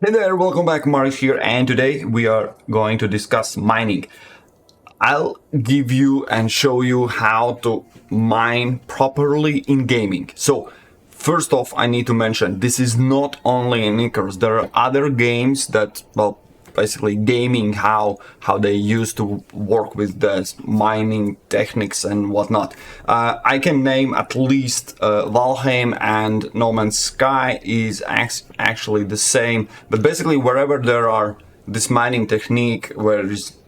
Hey there, welcome back. Marish here, and today we are going to discuss mining. I'll give you and show you how to mine properly in gaming. So, first off, I need to mention this is not only in Icarus. There are other games that, well, basically gaming how they used to work with the mining techniques and whatnot. I can name at least Valheim and No Man's Sky is actually the same, but basically wherever there are this mining technique where is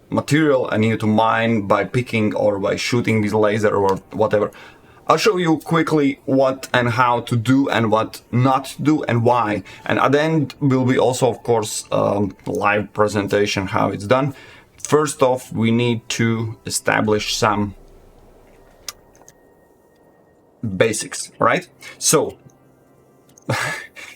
material I need to mine by picking or by shooting with laser or whatever. I'll show you quickly what and how to do and what not to do and why. And at the end will be also, of course, live presentation how it's done. First off, we need to establish some basics, right? So,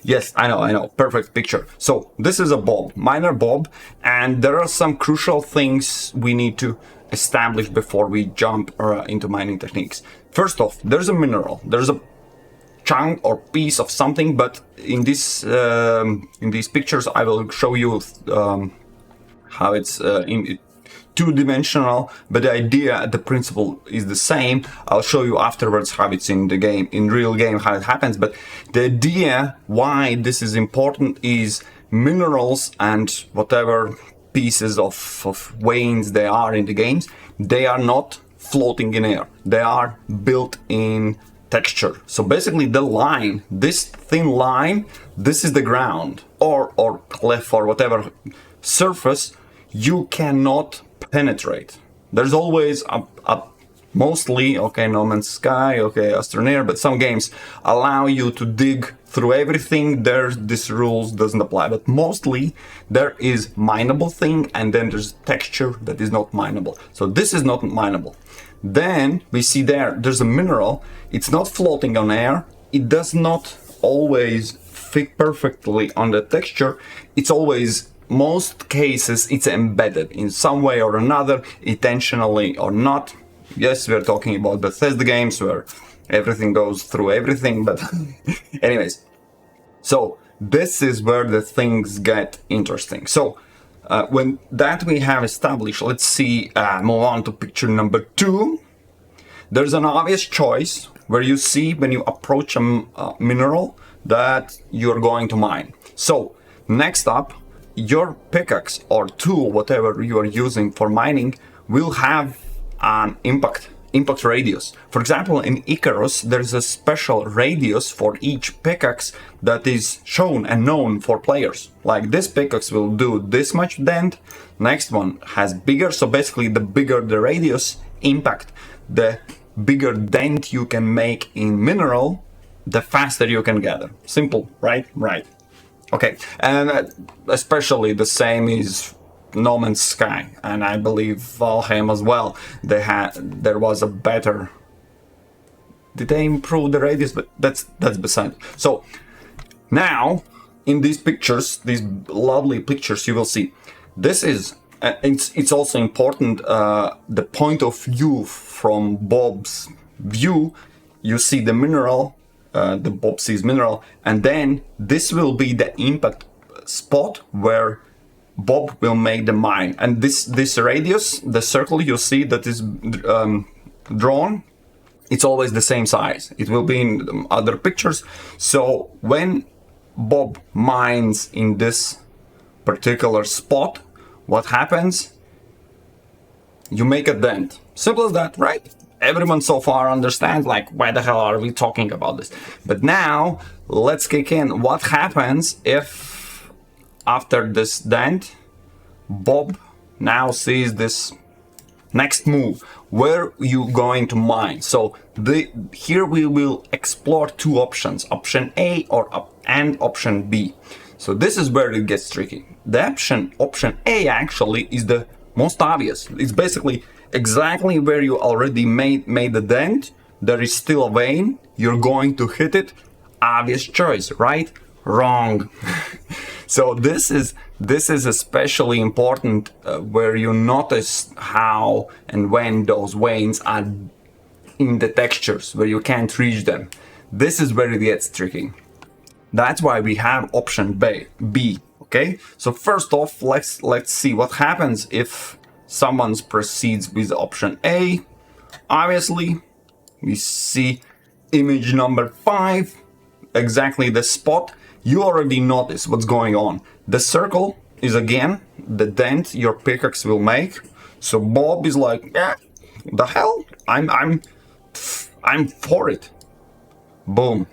yes, I know, perfect picture. So this is a bob, miner bob, and there are some crucial things we need to establish before we jump into mining techniques. First off, there's a mineral, there's a chunk or piece of something, but in these pictures I will show you how it's in two-dimensional, but the idea, the principle is the same. I'll show you afterwards how it's in the game, in real game, how it happens. But the idea why this is important is minerals and whatever pieces of veins they are in the games, they are not floating in air. They are built in texture. So basically the line, this thin line, this is the ground or cliff or whatever surface you cannot penetrate. There's always a mostly, okay, No Man's Sky, okay, Astroneer, but some games allow you to dig through everything. This rules doesn't apply, but mostly there is mineable thing and then there's texture that is not mineable. So this is not mineable. Then we see there's a mineral. It's not floating on air. It does not always fit perfectly on the texture. It's always, most cases, it's embedded in some way or another, intentionally or not. Yes, we're talking about Bethesda games where everything goes through everything, but anyways. So this is where the things get interesting. So when that we have established, let's see, move on to picture number 2. There's an obvious choice where you see when you approach a mineral that you're going to mine. So next up, your pickaxe or tool, whatever you are using for mining, will have an impact radius. For example, in Icarus, there's a special radius for each pickaxe that is shown and known for players. Like this pickaxe will do this much dent, next one has bigger, so basically the bigger the radius impact, the bigger dent you can make in mineral, the faster you can gather. Simple, right? Right. Okay, and especially the same is No Man's Sky, and I believe Valheim as well. There was a better. Did they improve the radius? But that's beside. So now in these pictures, these lovely pictures, you will see this is. It's also important the point of view from Bob's view. You see the mineral. The Bob sees mineral, and then this will be the impact spot where Bob will make the mine. And this radius, the circle you see that is drawn, it's always the same size. It will be in other pictures. So when Bob mines in this particular spot, what happens? You make a dent. Simple as that, right? Everyone so far understands, like, why the hell are we talking about this? But now, let's kick in. What happens if, after this dent, Bob now sees this next move? Where you going to mine? So here we will explore two options, option A and option B. So this is where it gets tricky. The option A actually is the most obvious. It's basically exactly where you already made the dent. There is still a vein. You're going to hit it. Obvious choice, right? Wrong. So this is especially important where you notice how and when those veins are in the textures where you can't reach them. This is where it gets tricky. That's why we have option B. Okay, so first off, let's see what happens if someone proceeds with option A. Obviously, we see image number 5, exactly the spot. You already notice what's going on. The circle is again the dent your pickaxe will make. So Bob is like, yeah, the hell? I'm for it. Boom.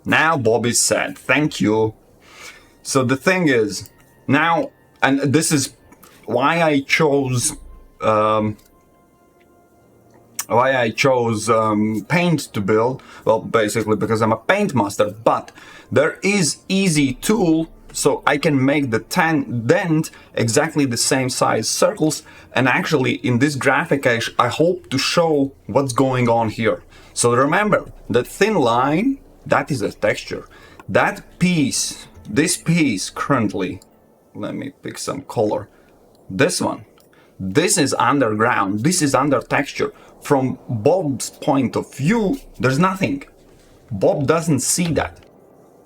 Now Bob is sad. Thank you. So the thing is, now, and this is why I chose paint to build. Well, basically because I'm a paint master, but there is easy tool so I can make the dent exactly the same size circles. And actually in this graphic I hope to show what's going on here. So remember, the thin line, that is a texture. That piece, this piece currently, let me pick some color. This one, this is underground, this is under texture. From Bob's point of view, there's nothing. Bob doesn't see that,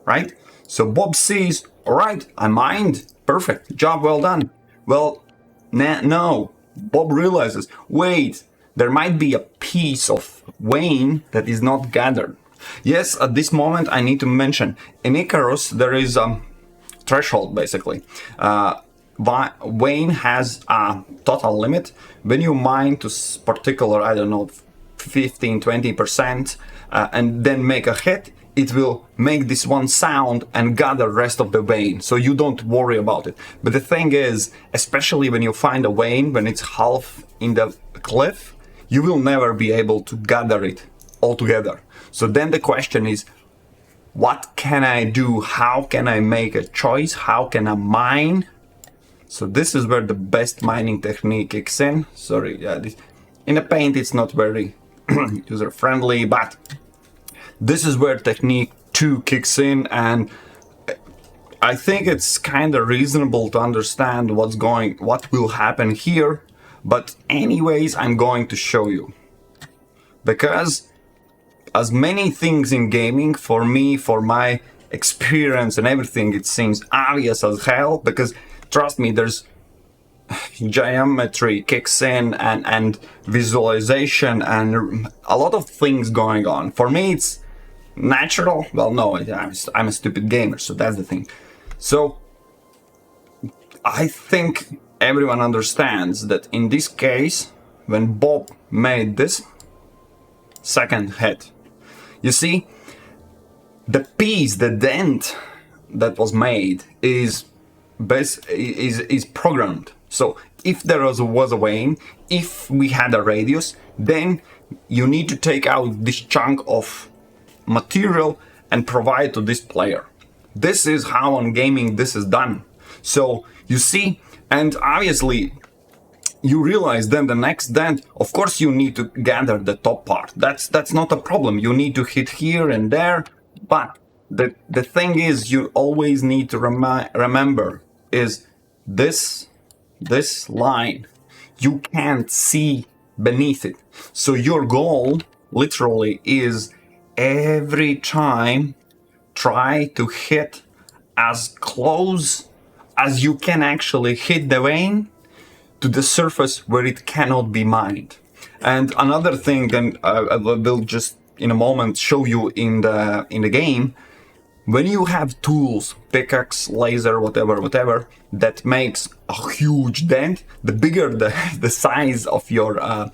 right? So Bob sees, all right, I mined, perfect, job well done. Well, no, Bob realizes, wait, there might be a piece of vein that is not gathered. Yes, at this moment I need to mention, in Icarus there is a threshold basically. Vein has a total limit. When you mine to particular, I don't know, 15-20%, and then make a hit, it will make this one sound and gather rest of the vein, so you don't worry about it. But the thing is, especially when you find a vein, when it's half in the cliff, you will never be able to gather it altogether. So then the question is, what can I do? How can I make a choice? How can I mine? So this is where the best mining technique kicks in. Sorry, in a paint it's not very user-friendly, but this is where technique 2 kicks in, and I think it's kind of reasonable to understand what will happen here. But anyways, I'm going to show you, because as many things in gaming, for me, for my experience and everything, it seems obvious as hell, because trust me, there's geometry kicks in and visualization and a lot of things going on. For me, it's natural. Well, no, I'm a stupid gamer, so that's the thing. So I think everyone understands that in this case, when Bob made this second hit, you see, the piece, the dent that was made is programmed. So if there was a vein, if we had a radius, then you need to take out this chunk of material and provide to this player. This is how on gaming this is done. So you see, and obviously you realize then the next dent, of course you need to gather the top part. That's not a problem. You need to hit here and there, but the thing is, you always need to remember is this line. You can't see beneath it. So your goal literally is every time try to hit as close as you can actually hit the vein to the surface where it cannot be mined. And another thing, and I will just in a moment show you in the game, when you have tools, pickaxe, laser, whatever, that makes a huge dent, the bigger the size of your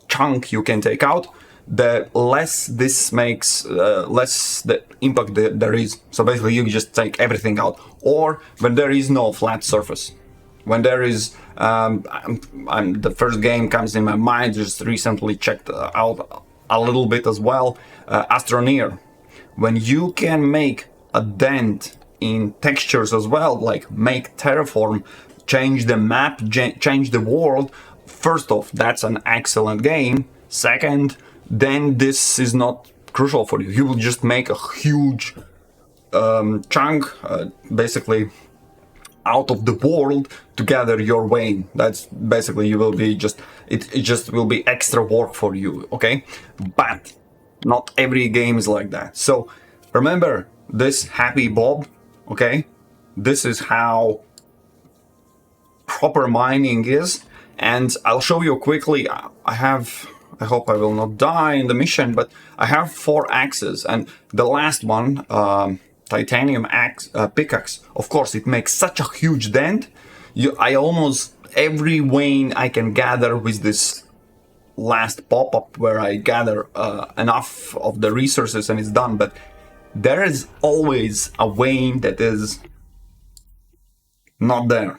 chunk you can take out, the less this makes, less the impact there is. So basically you just take everything out. Or when there is no flat surface. When there is, the first game comes in my mind, just recently checked out a little bit as well, Astroneer. When you can make a dent in textures as well, like make terraform, change the map, change the world, first off, that's an excellent game. Second, then this is not crucial for you. You will just make a huge chunk, basically out of the world to gather your vein. That's basically, you will be just, it just will be extra work for you, okay? But not every game is like that. So remember this happy Bob, okay? this is how proper mining is. And I'll show you quickly. I hope I will not die in the mission, but I have 4 axes, and the last one, titanium axe, pickaxe, of course, it makes such a huge dent. I almost every vein I can gather with this last pop-up where I gather enough of the resources and it's done, but there is always a vein that is not there.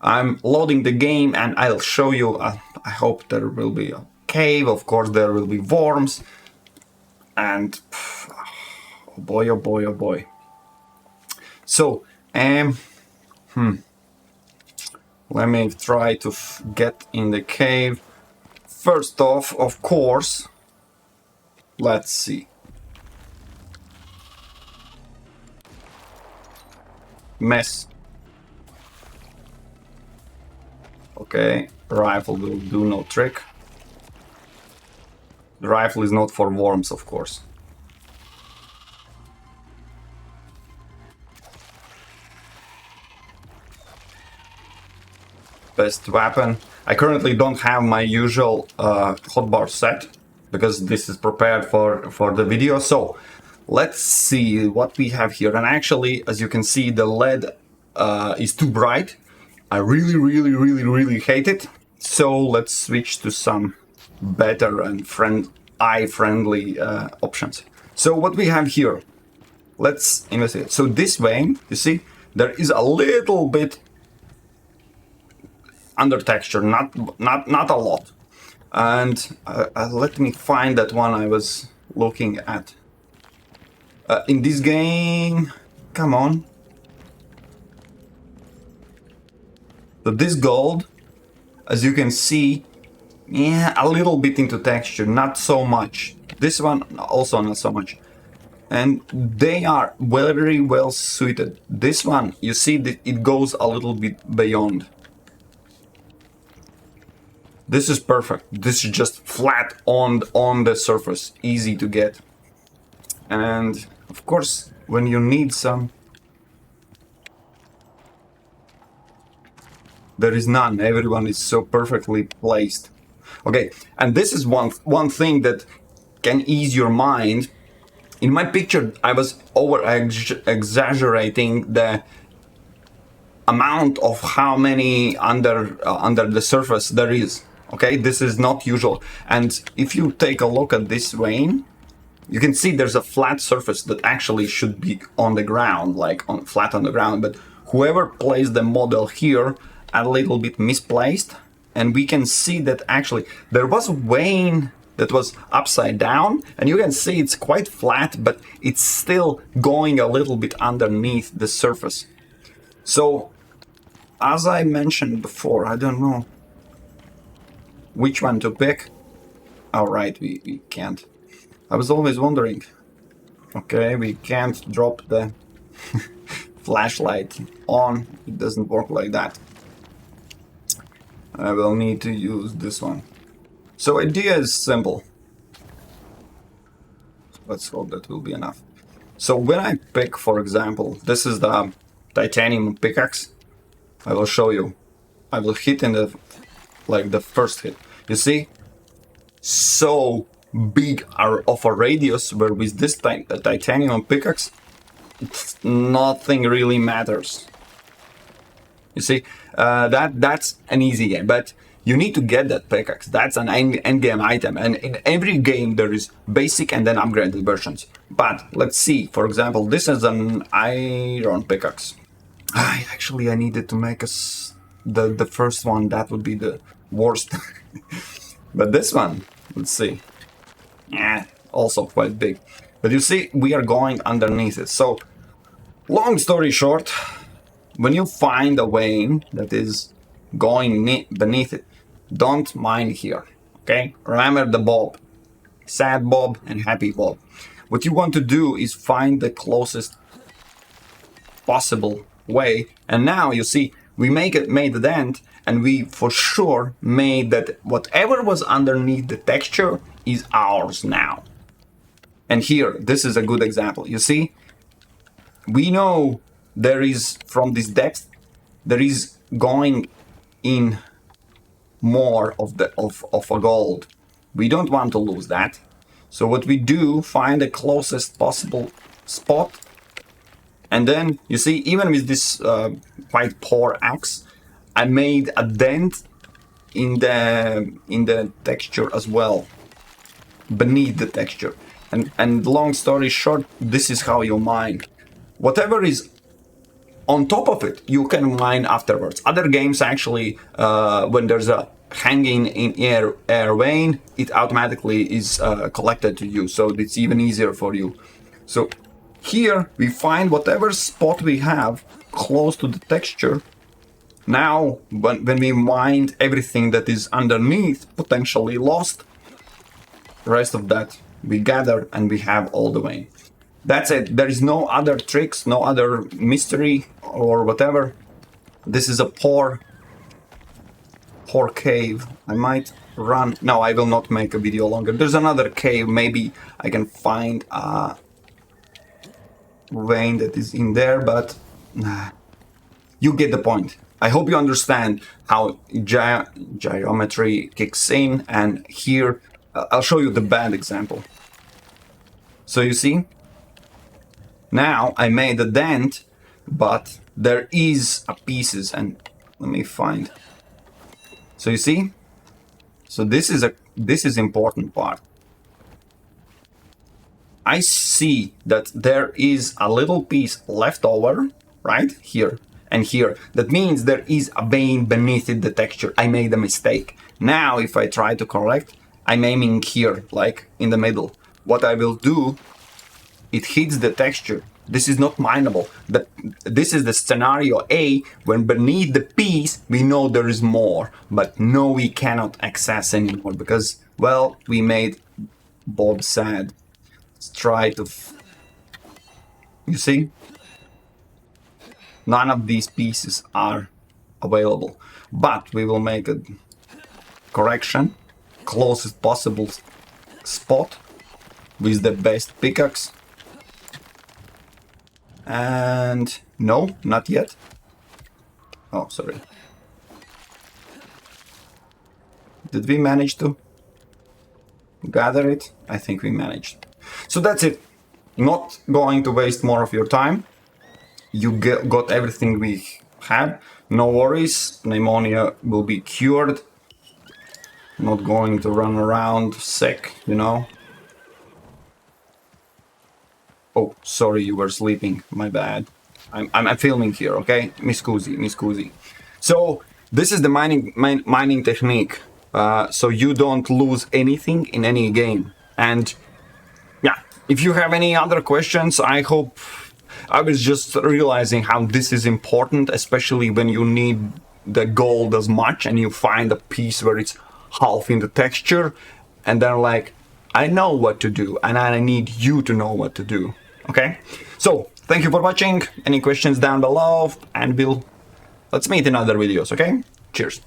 I'm loading the game and I'll show you. I hope there will be a cave. Of course, there will be worms. And oh boy, oh boy, oh boy. So, let me try to get in the cave. First off, of course, let's see. Mess. Okay, rifle will do no trick. The rifle is not for worms, of course. Best weapon. I currently don't have my usual hotbar set because this is prepared for the video. So let's see what we have here. And actually, as you can see, the LED is too bright. I really hate it. So let's switch to some better and eye-friendly options. So what we have here, let's investigate. So this vein, you see, there is a little bit under texture, not a lot. And let me find that one I was looking at. In this game, come on. So this gold, as you can see, yeah, a little bit into texture, not so much. This one also not so much. And they are very well suited. This one, you see that it goes a little bit beyond. This is perfect. This is just flat on the surface, easy to get. And of course, when you need some, there is none. Everyone is so perfectly placed. Okay, and this is one thing that can ease your mind. In my picture, I was exaggerating the amount of how many under the surface there is. Okay, this is not usual. And if you take a look at this vein, you can see there's a flat surface that actually should be on the ground, like flat on the ground. But whoever placed the model here a little bit misplaced, and we can see that actually there was a vein that was upside down, and you can see it's quite flat, but it's still going a little bit underneath the surface. So, as I mentioned before, I don't know which one to pick. All right, we can't. I was always wondering. Okay, we can't drop the flashlight on. It doesn't work like that. I will need to use this one. So idea is simple. Let's hope that will be enough. So when I pick, for example, this is the titanium pickaxe. I will show you. I will hit in the first hit. You see? So big of a radius, where with this titanium pickaxe, nothing really matters. You see, that's an easy game, but you need to get that pickaxe. That's an end game item, and in every game there is basic and then upgraded versions. But let's see, for example, this is an iron pickaxe. Actually, I needed to make the first one. That would be the worst. But this one, let's see. Yeah, also quite big. But you see, we are going underneath it. So, long story short, when you find a vein that is going beneath it, don't mine here, okay? Remember the Bob. Sad Bob and happy Bob. What you want to do is find the closest possible way. And now you see, we made the dent, and we for sure made that whatever was underneath the texture is ours now. And here, this is a good example. You see, we know there is, from this depth, there is going in more of a gold. We don't want to lose that. So what we do, find the closest possible spot, and then you see, even with this quite poor axe, I made a dent in the texture as well, beneath the texture. And long story short, this is how you mine. Whatever is on top of it, you can mine afterwards. Other games actually, when there's a hanging in air vein, it automatically is collected to you, so it's even easier for you. So here we find whatever spot we have close to the texture. Now, when we mined everything that is underneath, potentially lost, the rest of that we gather and we have all the vein. That's it. There is no other tricks, no other mystery or whatever. This is a poor cave. I might run. No, I will not make a video longer. There's another cave. Maybe I can find a vein that is in there, but you get the point. I hope you understand how geometry kicks in, and here I'll show you the bad example. So you see, now I made a dent, but there is a pieces, and let me find. So you see, so this is important part. I see that there is a little piece left over, right here and here. That means there is a vein beneath it, the texture. I made a mistake. Now, if I try to correct, I'm aiming here, like in the middle. What I will do, it hits the texture. This is not mineable. This is the scenario A, when beneath the piece, we know there is more, but no, we cannot access anymore because, well, we made Bob sad. Let's try to, you see? None of these pieces are available, but we will make a correction, closest possible spot with the best pickaxe. And no, not yet. Oh, sorry. Did we manage to gather it? I think we managed. So that's it. Not going to waste more of your time. You got everything we have. No worries. Pneumonia will be cured. Not going to run around sick, you know. Oh, sorry, you were sleeping. My bad. I'm filming here, okay? Mi scusi. So this is the mining technique. So you don't lose anything in any game. And yeah, if you have any other questions, I hope. I was just realizing how this is important, especially when you need the gold as much and you find a piece where it's half in the texture, and then like, I know what to do, and I need you to know what to do. Okay? So, thank you for watching. Any questions down below, and let's meet in other videos, okay? Cheers.